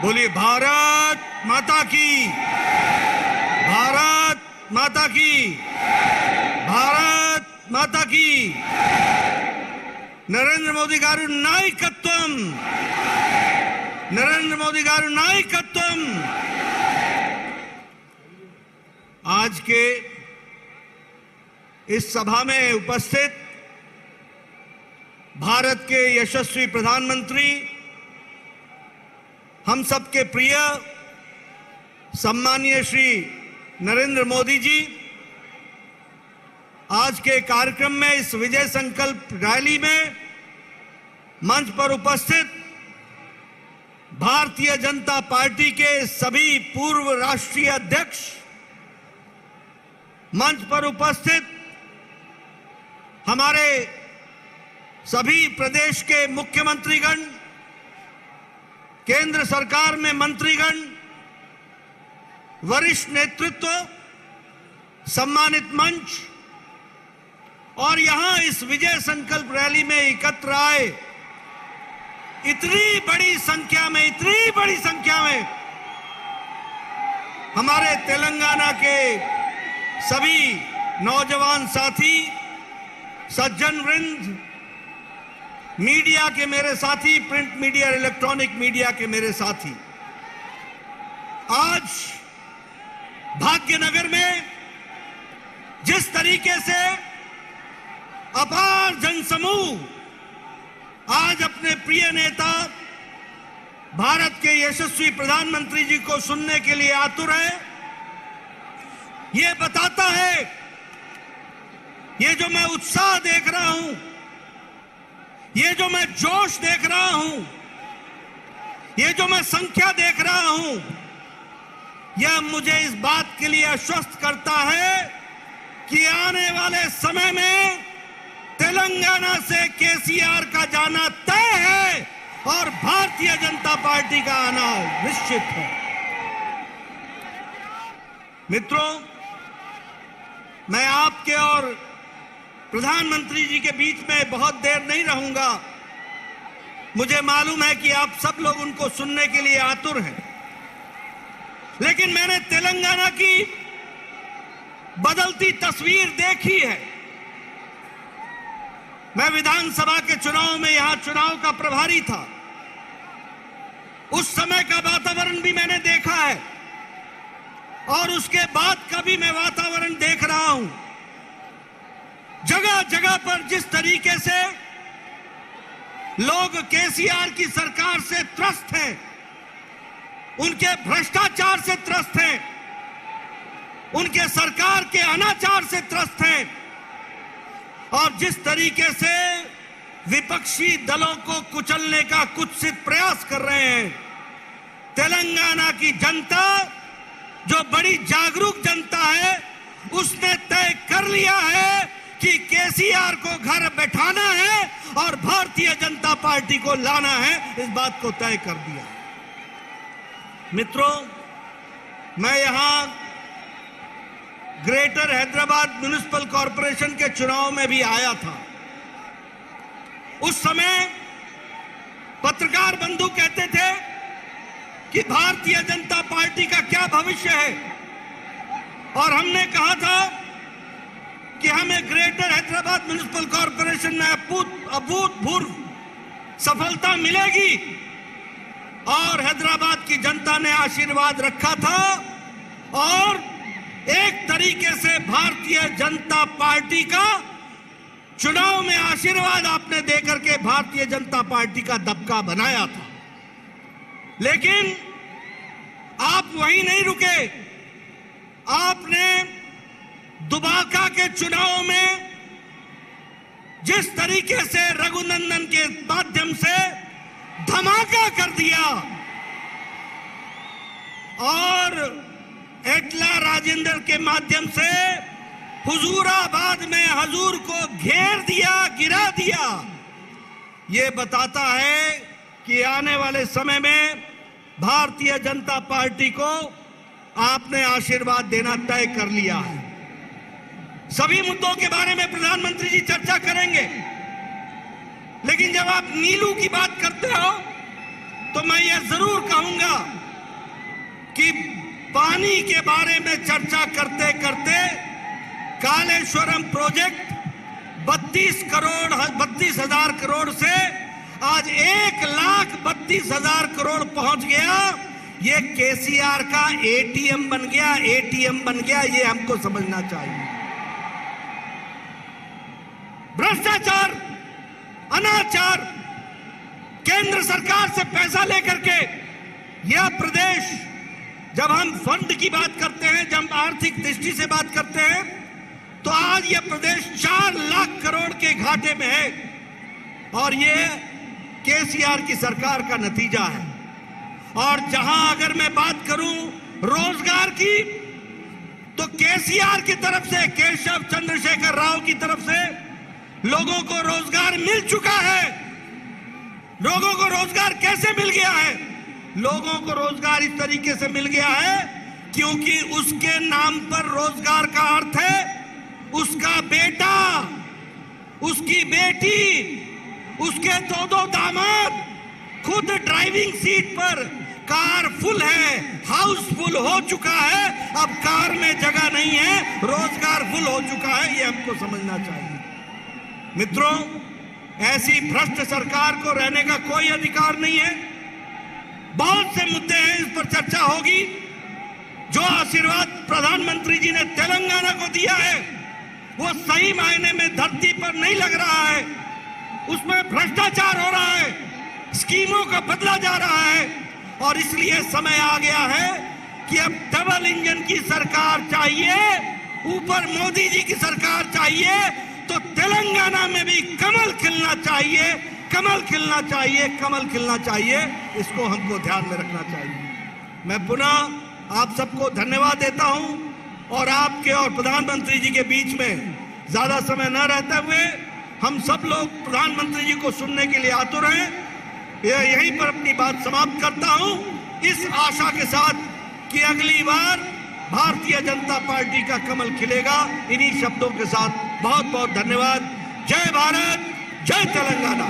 बोलिए भारत माता की, भारत माता की, भारत माता की। नरेंद्र मोदी गारू नायकत्वम, नरेंद्र मोदी गारू नायकत्वम। आज के इस सभा में उपस्थित भारत के यशस्वी प्रधानमंत्री, हम सबके प्रिय सम्मानीय श्री नरेंद्र मोदी जी, आज के कार्यक्रम में इस विजय संकल्प रैली में मंच पर उपस्थित भारतीय जनता पार्टी के सभी पूर्व राष्ट्रीय अध्यक्ष, मंच पर उपस्थित हमारे सभी प्रदेश के मुख्यमंत्रीगण, केंद्र सरकार में मंत्रीगण, वरिष्ठ नेतृत्व, सम्मानित मंच और यहां इस विजय संकल्प रैली में एकत्र आए इतनी बड़ी संख्या में हमारे तेलंगाना के सभी नौजवान साथी, सज्जन वृंद, मीडिया के मेरे साथी, प्रिंट मीडिया, इलेक्ट्रॉनिक मीडिया के मेरे साथी, आज भाग्यनगर में जिस तरीके से अपार जनसमूह आज अपने प्रिय नेता भारत के यशस्वी प्रधानमंत्री जी को सुनने के लिए आतुर है, ये बताता है, ये जो मैं उत्साह देख रहा हूं, ये जो मैं जोश देख रहा हूं, ये जो मैं संख्या देख रहा हूं, यह मुझे इस बात के लिए आश्वस्त करता है कि आने वाले समय में तेलंगाना से केसीआर का जाना तय है और भारतीय जनता पार्टी का आना निश्चित है। मित्रों, मैं आपके और प्रधानमंत्री जी के बीच में बहुत देर नहीं रहूंगा। मुझे मालूम है कि आप सब लोग उनको सुनने के लिए आतुर हैं, लेकिन मैंने तेलंगाना की बदलती तस्वीर देखी है। मैं विधानसभा के चुनाव में यहां चुनाव का प्रभारी था, उस समय का वातावरण भी मैंने देखा है और उसके बाद का भी मैं वातावरण देख रहा हूं। जगह जगह पर जिस तरीके से लोग केसीआर की सरकार से त्रस्त हैं, उनके भ्रष्टाचार से त्रस्त हैं, उनके सरकार के अनाचार से त्रस्त हैं और जिस तरीके से विपक्षी दलों को कुचलने का कुत्सित प्रयास कर रहे हैं, तेलंगाना की जनता जो बड़ी जागरूक जनता है, उसने तय कर लिया है कि केसीआर को घर बैठाना है और भारतीय जनता पार्टी को लाना है, इस बात को तय कर दिया। मित्रों, मैं यहां ग्रेटर हैदराबाद म्युनिसिपल कॉरपोरेशन के चुनाव में भी आया था। उस समय पत्रकार बंधु कहते थे कि भारतीय जनता पार्टी का क्या भविष्य है और हमने कहा था कि हमें ग्रेटर हैदराबाद म्युनिसिपल कॉरपोरेशन में अभूतपूर्व सफलता मिलेगी और हैदराबाद की जनता ने आशीर्वाद रखा था और एक तरीके से भारतीय जनता पार्टी का चुनाव में आशीर्वाद आपने देकर के भारतीय जनता पार्टी का दबका बनाया था। लेकिन आप वहीं नहीं रुके, आपने दुबाका के चुनाव में जिस तरीके से रघुनंदन के माध्यम से धमाका कर दिया और एटला राजेंद्र के माध्यम से हुजूराबाद में हजूर को घेर दिया, गिरा दिया, ये बताता है कि आने वाले समय में भारतीय जनता पार्टी को आपने आशीर्वाद देना तय कर लिया है। सभी मुद्दों के बारे में प्रधानमंत्री जी चर्चा करेंगे, लेकिन जब आप नीलू की बात करते हो तो मैं ये जरूर कहूंगा कि पानी के बारे में चर्चा करते करते कालेश्वरम प्रोजेक्ट 32,000 करोड़ से आज 1,32,000 करोड़ पहुंच गया। ये केसीआर का एटीएम बन गया, ये हमको समझना चाहिए। भ्रष्टाचार, अनाचार, केंद्र सरकार से पैसा लेकर के यह प्रदेश, जब हम फंड की बात करते हैं, जब आर्थिक दृष्टि से बात करते हैं, तो आज यह प्रदेश 4 लाख करोड़ के घाटे में है और यह केसीआर की सरकार का नतीजा है। और जहां अगर मैं बात करूं रोजगार की, तो केसीआर की तरफ से, केशव चंद्रशेखर राव की तरफ से लोगों को रोजगार मिल चुका है। लोगों को रोजगार कैसे मिल गया है? लोगों को रोजगार इस तरीके से मिल गया है क्योंकि उसके नाम पर रोजगार का अर्थ है उसका बेटा, उसकी बेटी, उसके 2 दामाद खुद ड्राइविंग सीट पर, कार फुल है, हाउस फुल हो चुका है, अब कार में जगह नहीं है, रोजगार फुल हो चुका है। ये हमको समझना चाहिए। मित्रों, ऐसी भ्रष्ट सरकार को रहने का कोई अधिकार नहीं है। बहुत से मुद्दे हैं, इस पर चर्चा होगी। जो आशीर्वाद प्रधानमंत्री जी ने तेलंगाना को दिया है वो सही मायने में धरती पर नहीं लग रहा है। उसमें भ्रष्टाचार हो रहा है, स्कीमों का बदला जा रहा है और इसलिए समय आ गया है कि अब डबल इंजन की सरकार चाहिए, ऊपर मोदी जी की सरकार चाहिए, तो तेलंगाना में भी कमल खिलना चाहिए, कमल खिलना चाहिए, कमल खिलना चाहिए। इसको हमको ध्यान में रखना चाहिए। मैं पुनः आप सबको धन्यवाद देता हूं और आपके और प्रधानमंत्री जी के बीच में ज्यादा समय न रहते हुए हम सब लोग प्रधानमंत्री जी को सुनने के लिए आतुर हैं। यहीं पर अपनी बात समाप्त करता हूं, इस आशा के साथ कि अगली बार भारतीय जनता पार्टी का कमल खिलेगा। इन्हीं शब्दों के साथ बहुत बहुत धन्यवाद। जय भारत, जय तेलंगाना।